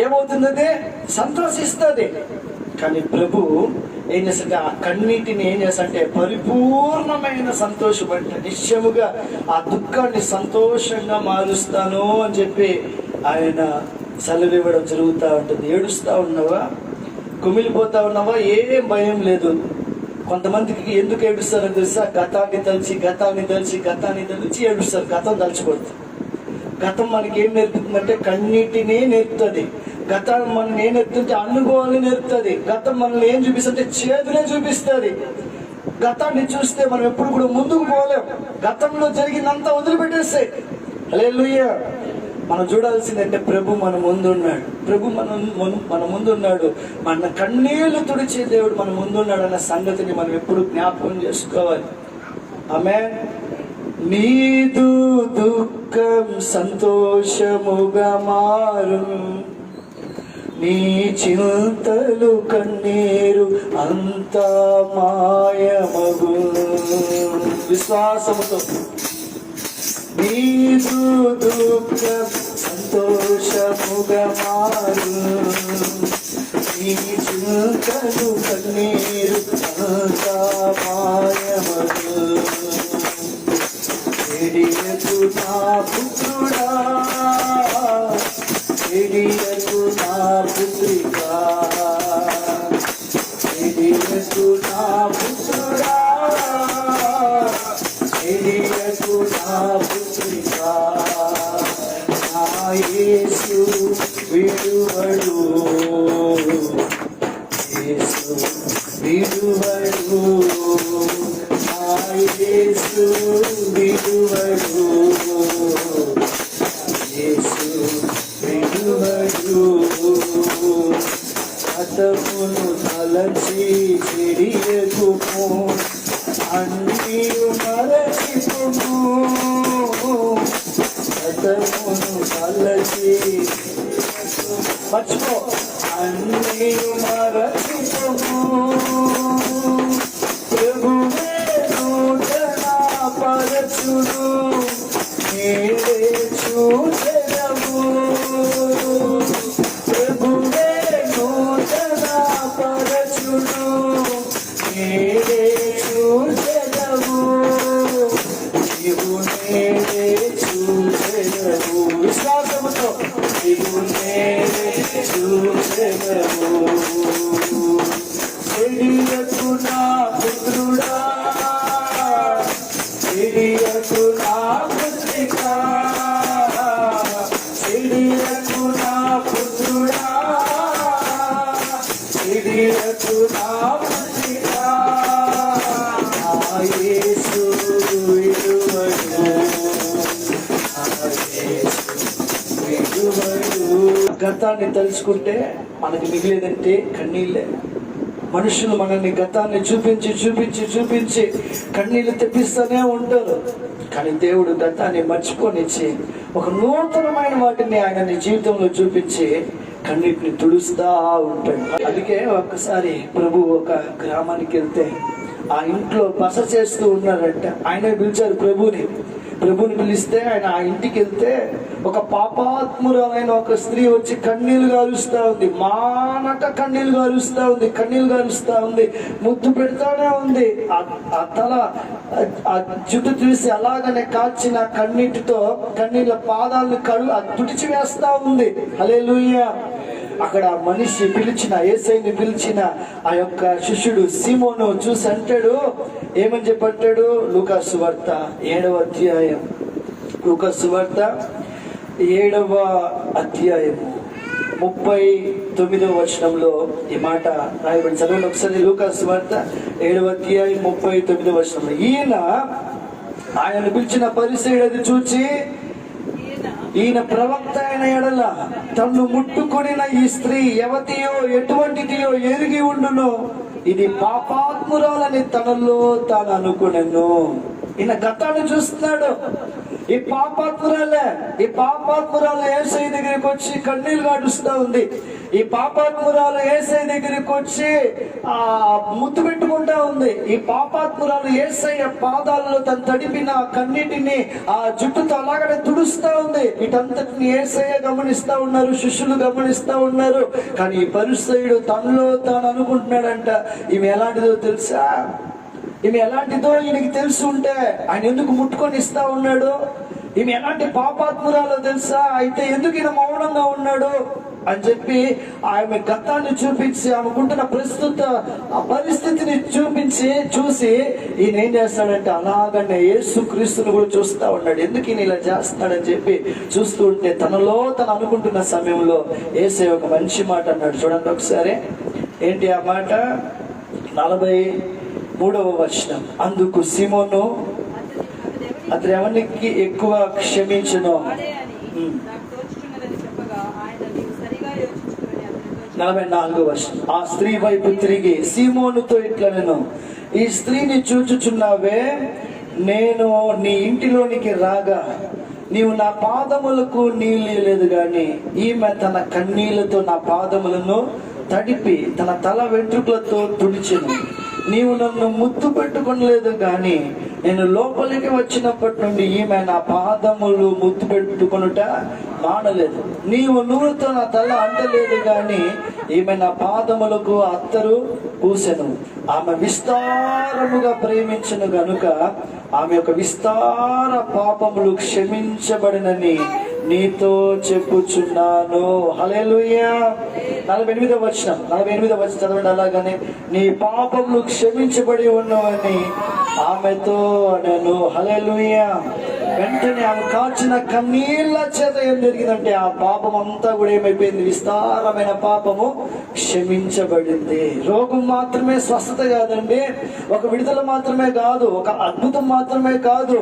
A: ఏమవుతున్నది? సంతోషిస్తుంది. కానీ ప్రభు ఏం చేస్తుంటే ఆ కన్నీటిని ఏం చేస్తాంటే పరిపూర్ణమైన సంతోషపడ్డ నిశ్చయముగా ఆ దుఃఖాన్ని సంతోషంగా మారుస్తాను అని చెప్పి ఆయన సెలవివ్వడం జరుగుతూ ఉంటుంది. ఏడుస్తా ఉన్నావా, కుమిలిపోతా ఉన్నావా, ఏం భయం లేదు. కొంతమందికి ఎందుకు ఏడుస్తారని తెలుసా? గతాన్ని తలిచి ఏడుస్తారు. గతం తలుచుకోవద్దు. గతం మనకి ఏం నేర్పుతుందంటే కన్నీటిని నేర్పుతుంది. గతం మనం ఏం నేర్పుతుంటే అనుభవాన్ని నేర్పుతుంది. గతం మనల్ని ఏం చూపిస్తుంటే చేదునే చూపిస్తుంది. గతాన్ని చూస్తే మనం ఎప్పుడు కూడా ముందుకు పోలేం. గతంలో జరిగిందంతా వదిలిపెట్టేస్తాయి. హల్లెలూయా. మనం చూడాల్సిందంటే ప్రభు మన ముందున్నాడు. మన ముందున్నాడు. మన కన్నీళ్లు తుడిచే దేవుడు మన ముందున్నాడు అన్న సంగతిని మనం ఎప్పుడు జ్ఞాపకం చేసుకోవాలి. ఆమేన్. నీదు దుఃఖం సంతోషముగా మారును, నీ చింతలు కన్నీరు అంతా మాయమగు. విశ్వాసముతో నీదు దుఃఖం సంతోషముగా మారును, నీ చింతలు కన్నీరు అంతా మాయమగు. ఎడియకు నా పుత్రుడా, ఎడియకు నా పుత్రికా, ఎడియకు నా పుత్రుడా, ఎడియకు నా పుత్రికా. నా యేసు విడువడు, యేసు విడువడు, నా యేసు విడువడు, యేసు విడువడు. అతమును తలచి చెడియకుము, అన్నీ మరచిపోము. అతమును తలచి మర్చిపో, అన్నీ మరచిపోము. ప్రభువే నూతన పరచును, నేడే చూచెదము. ప్రభువే నూతన పరచును, నేడే చూచెదము. నీవు నేడే చూచెదము. విశ్వాసముతో నీవు నేడే చూచెదము. ఎడియకు నా పుత్రుడా, ఎడియకు నా పుత్రికా, ఎడియకు నా పుత్రుడా, ఎడియకు నా పుత్రికా. నా యేసు విడువడు, నా యేసు విడువడు. గతాన్ని తలుచుకుంటే మనకి మిగిలేదంటే కన్నీళ్ళే. మనుషులు మనల్ని గతాన్ని చూపించి చూపించి చూపించి కన్నీళ్ళు తెప్పిస్తూనే ఉంటారు. కానీ దేవుడు గతాన్ని మర్చిపోనిచ్చి ఒక నూతనమైన వాటిని ఆయన నీ జీవితంలో చూపించి కన్నీటిని తుడుస్తూ ఉంటాడు. అందుకే ఒక్కసారి ప్రభు ఒక గ్రామానికి వెళ్తే ఆ ఇంట్లో బస చేస్తూ ఉన్నారంట. ఆయనే పిలిచారు ప్రభుని పిలిస్తే ఆయన ఆ ఇంటికి వెళ్తే ఒక పాపాత్మురాలైన ఒక స్త్రీ వచ్చి కన్నీళ్లు గారుస్తా ఉంది, మానక కన్నీళ్లు గారుస్తా ఉంది, ముద్దు పెడతానే ఉంది. ఆ తల ఆ జుట్టు తీసి అలాగనే కాచిన కన్నీటితో కన్నీళ్ళ పాదాలను తుడిచి వేస్తా ఉంది. హల్లెలూయా. అక్కడ మనిషి పిలిచిన, యేసయ్యని పిలిచిన ఆ యొక్క శిష్యుడు సీమోను చూసి అంటాడు, ఏమని చెప్పంటాడు? లూకాసు సువార్త 7వ అధ్యాయం, లూకాసు సువార్త 7వ అధ్యాయము 39వ వచనంలో ఈ మాట రాయబడి చదవండి ఒకసారి. లూకాసు సువార్త 7వ అధ్యాయం 39వ వచనంలో, ఆయనను పిలిచిన పరిసయ్యుడు అది చూచి, ఈయన ప్రవక్త అయిన ఎడల తన్ను ముట్టుకొనిన ఈ స్త్రీ ఎవతియో ఎటువంటిదియో ఎరిగి ఉండును, ఇది పాపాత్మురాలని తనలో తాను అనుకునెను. ఈయన గతాన్ని చూస్తున్నాడు. ఈ పాపాత్మురాలు యేసయ్య దగ్గరికి వచ్చి కన్నీళ్లు గాడుస్తా ఉంది. ఈ పాపాత్మురాలు యేసయ్య దగ్గరికి వచ్చి ముద్దు పెట్టుకుంటా ఉంది. ఈ పాపాత్మురాలు యేసయ్య పాదాలలో తను తడిపిన కన్నీటిని ఆ జుట్టుతో అలాగనే తుడుస్తా ఉంది. వీటంతటిని యేసయ్య గమనిస్తా ఉన్నారు, శిష్యులు గమనిస్తా ఉన్నారు. కానీ ఈ పరిసయ్యుడు తనలో తాను అనుకుంటున్నాడంట, ఈమె ఎలాంటిదో తెలుసా, ఈమె ఎలాంటిదో ఈయనకి తెలిసి ఉంటే ఆయన ఎందుకు ముట్టుకొని ఇస్తా ఉన్నాడు? ఈమె ఎలాంటి పాపాత్మురాలో తెలుసా, అయితే ఎందుకు ఈయన మౌనంగా ఉన్నాడు అని చెప్పి ఆమె గతాన్ని చూపించి ఆమెకుంటున్న ప్రస్తుత ఆ పరిస్థితిని చూసి ఈయన ఏం చేస్తాడంటే అలాగనే యేసు క్రీస్తుని కూడా చూస్తా ఉన్నాడు. ఎందుకు ఈయన ఇలా చేస్తాడని చెప్పి చూస్తూ ఉంటే తనలో తను అనుకుంటున్న సమయంలో యేసయ్య ఒక మంచి మాట అన్నాడు. చూడండి ఒకసారి, ఏంటి ఆ మాట? 43వ వచనం. అందుకు సీమోను అతను ఎవరికి ఎక్కువ క్షమించును. 44వ వచనం. ఆ స్త్రీ వైపు తిరిగి సీమోనుతో ఇట్లా, నేను ఈ స్త్రీని చూచుచున్నావే, నేను నీ ఇంటిలోనికి రాగా నీవు నా పాదములకు నీళ్ళు లేదు గాని ఈమె తన కన్నీళ్లతో నా పాదములను తడిపి తన తల వెంట్రుకలతో తుడిచెను. నీవు నన్ను ముద్దు పెట్టుకొనలేదు గాని నేను లోపలికి వచ్చినప్పటి నుండి ఈమె నా పాదములు ముద్దు పెట్టుకొనుట మానలేదు. నీవు నూనెతో నా తల అంటలేదు గాని ఈమె నా పాదములకు అత్తరు పూసెను. ఆమె విస్తారముగా ప్రేమించను గనుక ఆమె యొక్క విస్తార పాపములు క్షమించబడినని నీతో చెప్పుచున్నాను. హల్లెలూయా. 48వ వచనం చదవండి. అలాగనే నీ పాపములు క్షమించబడి ఉన్నవని ఆమెతో నేను. హల్లెలూయా. వెంటనే ఆమె కాచిన కన్నీళ్ళ చేత ఏం జరిగిందంటే ఆ పాపం అంతా కూడా ఏమైపోయింది? విస్తారమైన పాపము క్షమించబడింది. రోగం మాత్రమే స్వస్థత కాదండి, ఒక విడుదల మాత్రమే కాదు, ఒక అద్భుతం మాత్రమే కాదు,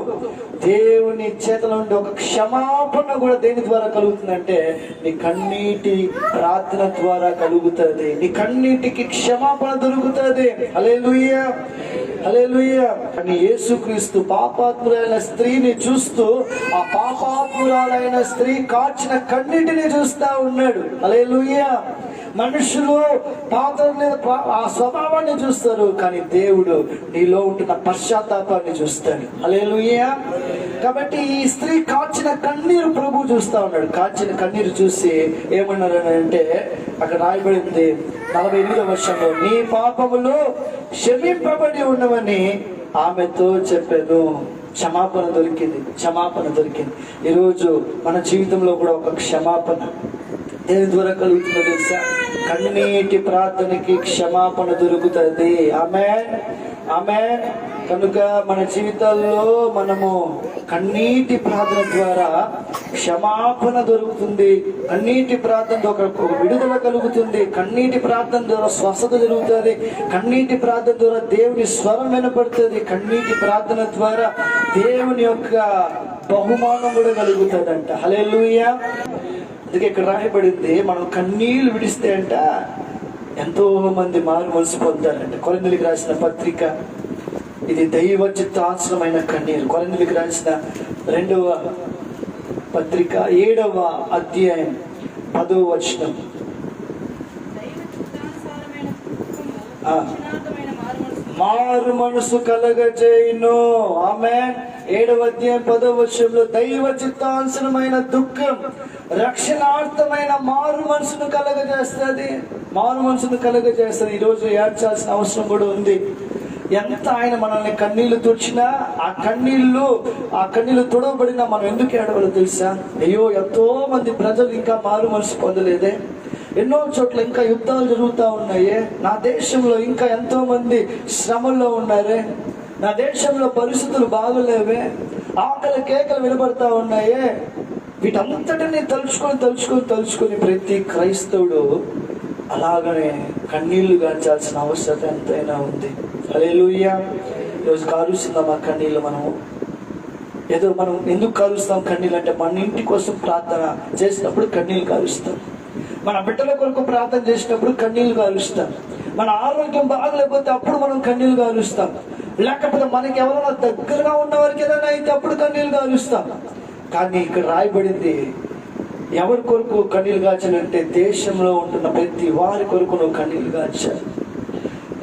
A: దేవుని చేతిలో ఉండే ఒక క్షమాపణ కూడా దేని ద్వారా కలుగుతుందంటే నీ కన్నీటి ప్రార్థన ద్వారా కలుగుతుంది. నీ కన్నీటికి క్షమాపణ దొరుకుతుంది. హల్లెలూయా, హల్లెలూయా. కానీ యేసుక్రీస్తు పాపాత్ములైన స్త్రీని చూస్తూ ఆ పాపాత్మురాలైన స్త్రీ కాచిన కన్నీటిని చూస్తా ఉన్నాడు. హల్లెలూయా. మనుషులు పాత్రని ఆ స్వభావాన్ని చూస్తారు, కానీ దేవుడు నీలో ఉంటున్న పశ్చాత్తాపాన్ని చూస్తాడు. హల్లెలూయా. కాబట్టి ఈ స్త్రీ కాచిన కన్నీరు ప్రభు చూస్తా ఉన్నాడు. కాచిన కన్నీరు చూసి ఏమన్నారు అంటే అక్కడ రాయబడింది 48వ వచనంలో, నీ పాపములు క్షమింపబడి ఉన్నవని ఆమెతో చెప్పాను. క్షమాపణ దొరికింది. ఈరోజు మన జీవితంలో కూడా ఒక క్షమాపణ దేని ద్వారా కలుగుతుందో తెలుసా? కన్నీటి ప్రార్థనకి క్షమాపణ దొరుకుతుంది. ఆమేన్, ఆమేన్. కనుక మన జీవితాల్లో మనము కన్నీటి ప్రార్థన ద్వారా క్షమాపణ దొరుకుతుంది. కన్నీటి ప్రార్థన ఒక విడుదల కలుగుతుంది. కన్నీటి ప్రార్థన ద్వారా స్వస్థత జరుగుతుంది. కన్నీటి ప్రార్థన ద్వారా దేవుని స్వరం వినపడుతుంది. కన్నీటి ప్రార్థన ద్వారా దేవుని యొక్క బహుమానం కూడా కలుగుతుందంట. హల్లెలూయా. అందుకే ఇక్కడ రాయబడింది, మనం కన్నీళ్లు విడిస్తే అంట ఎంతో మంది మారు మనసు పొందారంట. కొరింథీయులకు రాసిన పత్రిక, ఇది దైవ చిత్తానుసారమైన కన్నీరు. కొరింథీయులకు రాసిన 2వ పత్రిక 7వ అధ్యాయం 10వ వచనం. మారు మనసు కలగజేయును. ఆమేన్. 7వ అధ్యాయం 10వ వచనంలో దైవ చిత్తానుసారమైన దుఃఖం రక్షణార్థమైన మారు మనసును కలగజేస్తుంది. ఈరోజు ఏడ్చాల్సిన అవసరం కూడా ఉంది. ఎంత ఆయన మనల్ని కన్నీళ్లు తుడిచినా ఆ కన్నీళ్లు తుడవబడినా మనం ఎందుకు ఏడవాలో తెలుసా? అయ్యో, ఎంతో మంది ప్రజలు ఇంకా మారు మనసు పొందలేదే, ఎన్నో చోట్ల ఇంకా యుద్ధాలు జరుగుతూ ఉన్నాయే, నా దేశంలో ఇంకా ఎంతో మంది శ్రమల్లో ఉన్నారే, నా దేశంలో పరిస్థితులు బాగలేవే, ఆకలి కేకలు వినబడతా ఉన్నాయే. వీటంతటిని తలుచుకొని ప్రతి క్రైస్తవుడు అలాగనే కన్నీళ్లు గార్చాల్సిన అవసరం ఎంతైనా ఉంది. హల్లెలూయా. ఈరోజు కాలుస్తున్నాం ఆ కన్నీళ్ళు. మనం ఎందుకు కాలుస్తాం కన్నీళ్ళు అంటే మన ఇంటి కోసం ప్రార్థన చేసినప్పుడు కన్నీళ్ళు కాలుస్తాం, మన బిడ్డల కొరకు ప్రార్థన చేసినప్పుడు కన్నీళ్ళు కాలుస్తాం, మన ఆరోగ్యం బాగలేకపోతే అప్పుడు మనం కన్నీళ్ళు కాలుస్తాం, లేకపోతే మనకి ఎవరైనా దగ్గరగా ఉన్న వారికి ఏదైనా అయితే అప్పుడు కన్నీళ్ళు కాలుస్తాం. కానీ ఇక్కడ రాయబడింది, ఎవరి కొరకు కన్నీళ్ళు కాచాలంటే దేశంలో ఉంటున్న ప్రతి వారి కొరకు నువ్వు కన్నీళ్ళు కాచాలి.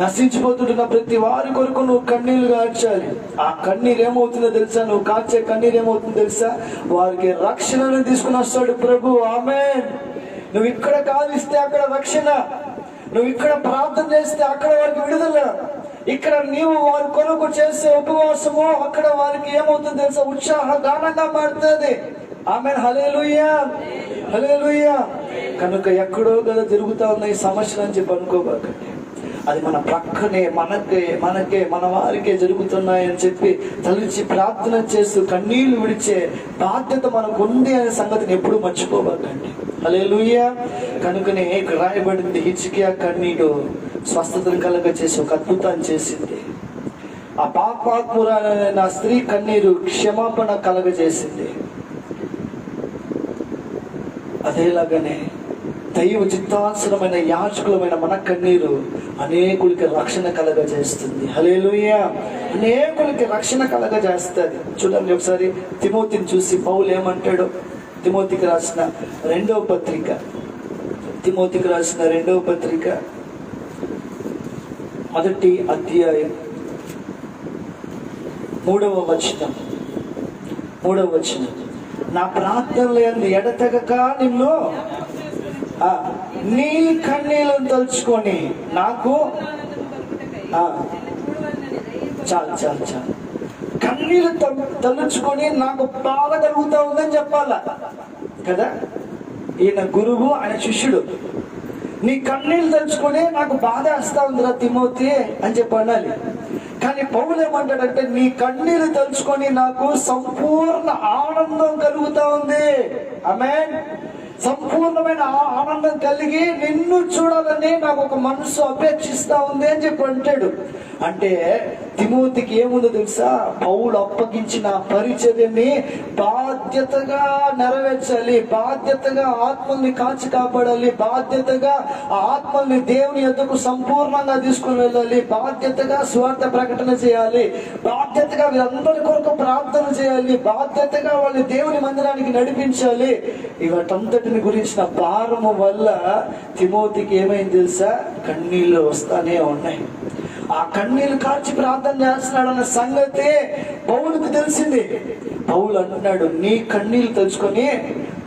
A: నశించిపోతుంటున్న ప్రతి వారి కొరకు నువ్వు కన్నీళ్ళు కాచాలి. ఆ కన్నీరు ఏమవుతుందో తెలుసా? నువ్వు కాచే కన్నీరు ఏమవుతుందో తెలుసా? వారికి రక్షణను తీసుకుని వస్తాడు ప్రభు. ఆమేన్. నువ్వు ఇక్కడ కాలిస్తే అక్కడ రక్షణ, నువ్వు ఇక్కడ ప్రార్థన చేస్తే అక్కడ వారికి విడుదల, ఇక్కడ నీవు వారి కొరకు చేసే ఉపవాసము అక్కడ వారికి ఏమవుతుందో తెలుసా? ఉత్సాహ గానంగా మారుతుంది. ఆమేన్. హల్లెలూయా, హల్లెలూయా. కనుక ఎక్కడో కదా జరుగుతా ఉన్నాయి సమస్యలు అని చెప్పి అనుకోబాకండి. అది మన ప్రక్కనే మన వారికే జరుగుతున్నాయని చెప్పి తలిచి ప్రార్థన చేస్తూ కన్నీళ్లు విడిచే బాధ్యత మనకు ఉంది అనే సంగతిని ఎప్పుడు మర్చిపోబాకండి. హల్లెలూయా. కనుకనే రాయబడింది, హిజ్కియా కన్నీడు స్వస్థతను కలగజేసి ఒక అద్భుతాన్ని చేసింది. ఆ పాపాత్మురాలైన స్త్రీ కన్నీరు క్షమాపణ కలగజేసింది. అదేలాగానే దైవ చిత్తానుసరమైన యాజకులమైన మన కన్నీరు అనేకులకి రక్షణ కలగజేస్తుంది. హల్లెలూయా. అనేకులకి రక్షణ కలగజేస్తుంది. చూడండి ఒకసారి తిమోతిని చూసి పౌలు ఏమంటాడు? తిమోతికి రాసిన రెండవ పత్రిక 1వ అధ్యాయం 3వ వచనం. నా ప్రార్థనలు ఎడతెగక నిన్ను నీ కన్నీళ్ళను తలుచుకొని నాకు చాలు కన్నీళ్ళు తలుచుకొని నాకు బాధ కలుగుతా ఉందని చెప్పాలా కదా. ఈయన గురువు, ఆయన శిష్యుడు. నీ కన్నీళ్ళు తలుచుకొని నాకు బాధ వేస్తా ఉందిరా తిమోతి అని చెప్పి అనాలి. కానీ పౌలు ఏమంటాడంటే నీ కన్నీళ్ళు తలుచుకొని నాకు సంపూర్ణ ఆనందం కలుగుతా ఉంది. ఆమేన్. సంపూర్ణమైన ఆనందం కలిగి నిన్ను చూడాలని నాకు ఒక మనసు అపేక్షిస్తా ఉంది అని చెప్పి అంటాడు. అంటే తిమోతికి ఏముందో తెలుసా? పౌలు అప్పగించిన పరిచర్యని బాధ్యతగా నెరవేర్చాలి, బాధ్యతగా ఆత్మల్ని కాచి కాపాడాలి, బాధ్యతగా ఆత్మల్ని దేవుని యొద్దకు సంపూర్ణంగా తీసుకుని వెళ్ళాలి, బాధ్యతగా స్వార్థ ప్రకటన చేయాలి, బాధ్యతగా వీరందరి కొరకు ప్రార్థన చేయాలి, బాధ్యతగా వాళ్ళని దేవుని మందిరానికి నడిపించాలి. ఇవాటంతటిని గురించిన భారము వల్ల తిమోతికి ఏమైంది తెలుసా? కన్నీళ్ళు వస్తానే ఉన్నాయి. ఆ కన్నీళ్ళు కార్చి ప్రార్థన చేస్తున్నాడు అన్న సంగతి పౌలుకు తెలిసింది. పౌలు అంటున్నాడు నీ కన్నీళ్ళు తలుచుకొని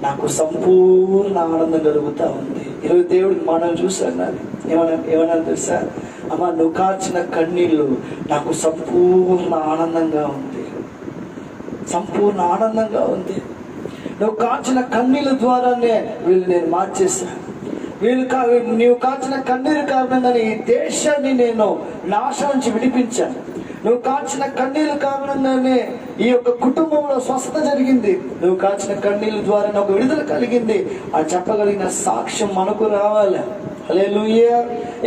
A: నాకు సంపూర్ణ ఆనందం కలుగుతా ఉంది. ఈరోజు దేవుడు మనం చూసాను ఏమన్నా తెలుసా? అమ్మ, నువ్వు కార్చిన కన్నీళ్ళు నాకు సంపూర్ణ ఆనందంగా ఉంది, సంపూర్ణ ఆనందంగా ఉంది. నువ్వు కాచిన కన్నీళ్ళ ద్వారానే వీళ్ళు నేను మార్చేశాను. నీవు కాచిన కన్నీరు కారణంగానే ఈ దేశాన్ని నేను నాశనం నుంచి విడిపించాను. నువ్వు కాచిన కన్నీరు కారణంగానే ఈ యొక్క కుటుంబంలో స్వస్థత జరిగింది. నువ్వు కాచిన కన్నీళ్ళ ద్వారా నాకు విడుదల కలిగింది అని చెప్పగలిగిన సాక్ష్యం మనకు రావాలి. హల్లెలూయా.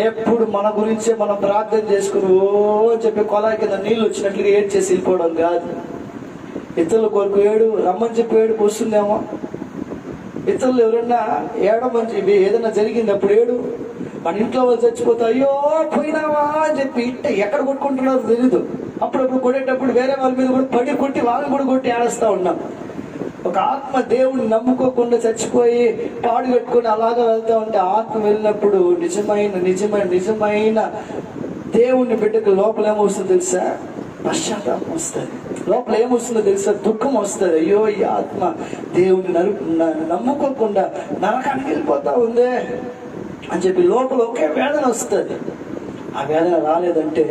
A: ఎప్పుడు మన గురించే మనం ప్రార్థన చేసుకుని ఓ చెప్పి కొలాయి కింద నీళ్ళు వచ్చినట్లుగా ఏడ్చేసి వెళ్ళిపోవడం కాదు. ఇతరుల కొరకు రమ్మని చెప్పి ఏడుపు వస్తుందేమో. ఇతరులు ఎవరన్నా ఏడమని చెప్పి ఏదైనా జరిగింది అప్పుడు మన ఇంట్లో వాళ్ళు చచ్చిపోతే అయ్యో పోయినావా అని చెప్పి ఎక్కడ కొట్టుకుంటున్నారో తెలీదు. అప్పుడప్పుడు కొట్టేటప్పుడు వేరే వాళ్ళ మీద కూడా కొట్టి వాళ్ళని కూడా కొట్టి ఏడుస్తూ ఉన్నాం. ఒక ఆత్మ దేవుడిని నమ్ముకోకుండా చచ్చిపోయి పాడు కట్టుకొని అలాగా వెళ్తా ఉంటే ఆత్మ వెళ్ళినప్పుడు నిజమైన దేవుని బిడ్డకు లోపల ఏమొస్తుందో తెలుసా? పశ్చాత్తాపం వస్తుంది. లోపల ఏమొస్తుందో తెలుసా? దుఃఖం వస్తుంది. అయ్యో ఈ ఆత్మ దేవుని నమ్ముకోకుండా నరకానికి వెళ్ళిపోతా ఉందే అని చెప్పి లోపల ఒకే వేదన వస్తుంది. ఆ వేదన రాలేదంటే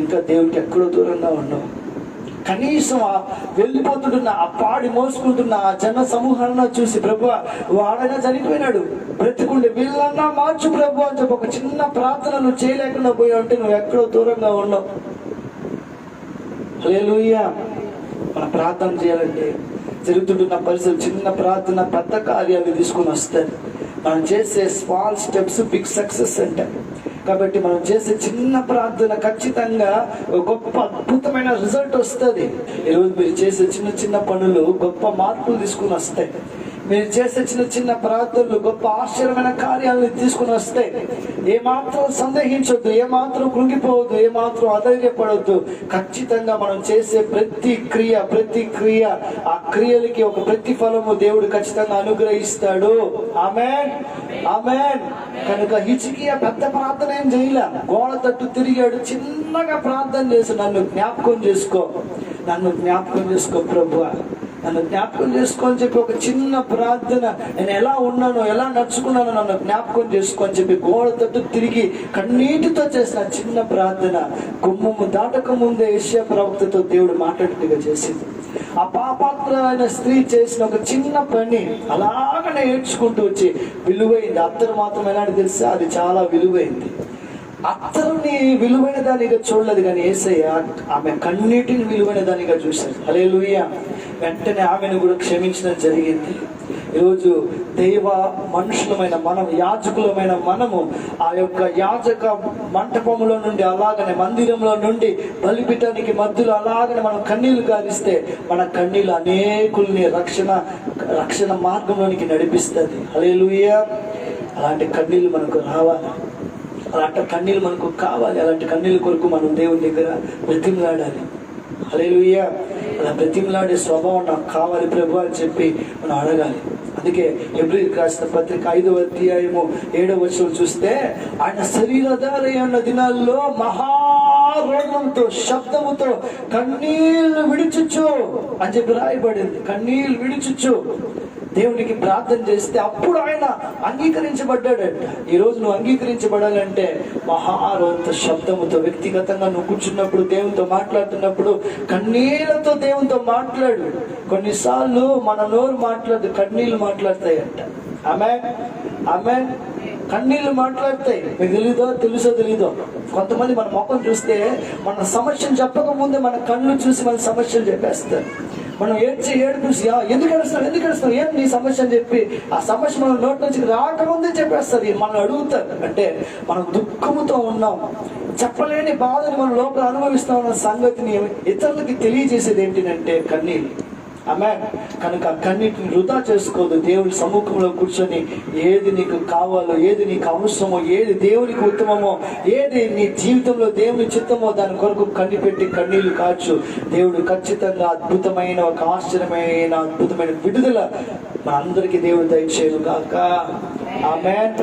A: ఇంకా దేవుడికి ఎక్కడో దూరంగా ఉండవు. కనీసం ఆ వెళ్ళిపోతుంటున్న ఆ పాడి మోసుకుంటున్న ఆ జన సమూహాన్ని చూసి ప్రభు వాడైనా చనిపోయినాడు, బ్రతికుండే వీళ్ళన్నా మార్చు ప్రభు అని చెప్పి ఒక చిన్న ప్రార్థన నువ్వు చేయలేకుండా పోయావు అంటే నువ్వు ఎక్కడో దూరంగా ఉండవు. హల్లెలూయా. మనం ప్రార్థన చేయాలంటే జరుగుతుంటున్న పరిస్థితులు చిన్న ప్రార్థన పెద్ద కార్యాలు తీసుకుని వస్తాయి. మనం చేసే స్మాల్ స్టెప్స్ బిగ్ సక్సెస్ అంటారు. కాబట్టి మనం చేసే చిన్న ప్రార్థన ఖచ్చితంగా గొప్ప అద్భుతమైన రిజల్ట్ వస్తుంది. ఈరోజు మీరు చేసే చిన్న పనులు గొప్ప మార్పులు తీసుకుని వస్తాయి. మీరు చేసే చిన్న ప్రార్థనలు గొప్ప ఆశ్చర్యమైన కార్యాలను తీసుకుని వస్తాయి. ఏమాత్రం సందేహించొద్దు, ఏమాత్రం కృంగిపోవద్దు, ఏమాత్రం అధైర్యపడొద్దు. ఖచ్చితంగా మనం చేసే ప్రతి క్రియ ఆ క్రియలకి ఒక ప్రతిఫలము దేవుడు ఖచ్చితంగా అనుగ్రహిస్తాడు. ఆమేన్, ఆమేన్. కనుక హిజ్కియా పెద్ద ప్రార్థన ఏం చేయలే, గోడ తట్టు తిరిగాడు, చిన్నగా ప్రార్థన చేసి నన్ను జ్ఞాపకం చేసుకో ప్రభువా, నన్ను జ్ఞాపకం చేసుకో అని చెప్పి ఒక చిన్న ప్రార్థన. నేను ఎలా ఉన్నానో ఎలా నడుచుకున్నానో నన్ను జ్ఞాపకం చేసుకో అని చెప్పి గోడ తట్టు తిరిగి కన్నీటితో చేసిన చిన్న ప్రార్థన గుమ్మము దాటక ముందే యెషయా ప్రవక్తతో దేవుడు మాట్లాడినట్టుగా చేసింది. ఆ పాపాత్మైన స్త్రీ చేసిన ఒక చిన్న పని అలాగనే ఏడ్చుకుంటూ వచ్చి విలువైంది. అత్తరు మాత్రం ఎలాంటి తెలుసా? అది చాలా విలువైంది. అత్తరుని విలువైన దానిగా చూడలేదు, కానీ యేసయ్య ఆమె కన్నీటిని విలువైన దానిగా చూశారు. హల్లెలూయా. వెంటనే ఆమెను కూడా క్షమించడం జరిగింది. ఈరోజు దైవ మనుషులమైన మనం, యాజకులమైన మనము ఆ యొక్క యాజక మంటపంలో నుండి అలాగనే మందిరంలో నుండి బలిపీఠానికి మధ్యలో అలాగనే మనం కన్నీళ్లు గారిస్తే మన కన్నీళ్ళు అనేకుల్ని రక్షణ మార్గంలోనికి నడిపిస్తుంది. హల్లెలూయా. అలాంటి కన్నీళ్ళు మనకు రావాలి, అలాంటి కన్నీళ్ళు మనకు కావాలి. అలాంటి కన్నీళ్ళ కొరకు మనం దేవుని దగ్గర బ్రతిమలాడాలి. హల్లెలూయా. అలా బ్రతిమలాడే స్వభావం నాకు కావాలి ప్రభు అని చెప్పి మనం అడగాలి. అందుకే హెబ్రీయులకు రాసిన పత్రిక 5వ అధ్యాయము 7వ వచనం చూస్తే, ఆయన శరీరధారి ఉన్న దినాల్లో మహారోగంతో శబ్దముతో కన్నీళ్లు విడిచుచ్చు అని చెప్పి రాయబడింది. కన్నీళ్లు విడిచుచ్చు దేవునికి ప్రార్థన చేస్తే అప్పుడు ఆయన అంగీకరించబడ్డాడంట. ఈరోజు నువ్వు అంగీకరించబడాలంటే మహారోగంతో శబ్దముతో, వ్యక్తిగతంగా నువ్వు కూర్చున్నప్పుడు దేవునితో మాట్లాడుతున్నప్పుడు కన్నీళ్లతో దేవునితో మాట్లాడు. కొన్నిసార్లు మన నోరు మాట్లాడదు, కన్నీళ్లు మాట్లాడతాయంట. ఆమేన్, ఆమేన్. కన్నీళ్లు మాట్లాడతాయి. మీకు తెలుసో తెలీదో, కొంతమంది మన ముఖం చూస్తే మన సమస్యను చెప్పక ముందే మన కళ్ళు చూసి మన సమస్యలు చెప్పేస్తారు. మనం ఏడుపు ఎందుకు ఏడుస్తాం ఏం నీ సమస్య అని చెప్పి ఆ సమస్య మనం నోటి నుంచి రాకముందే చెప్పేస్తారు. మనం అడుగుతారు అంటే మనం దుఃఖముతో ఉన్నాం, చెప్పలేని బాధని మనం లోపల అనుభవిస్తా ఉన్న సంగతిని ఇతరులకి తెలియజేసేది ఏంటంటే కన్నీళ్ళు. ఆమేన్. కనుక కన్నీటిని వృధా చేసుకోదు. దేవుని సముఖంలో కూర్చొని ఏది నీకు కావాలో, ఏది నీకు అవసరమో, ఏది దేవునికి ఉత్తమమో, ఏది నీ జీవితంలో దేవుని చిత్తమో దాని కొరకు కన్నిపెట్టి కన్నీళ్లు కాచు. దేవుడు ఖచ్చితంగా అద్భుతమైన ఒక ఆశ్చర్యమైన అద్భుతమైన విడుదల మనందరికీ దేవుడు దయచేయును గాక. ఆమేన్.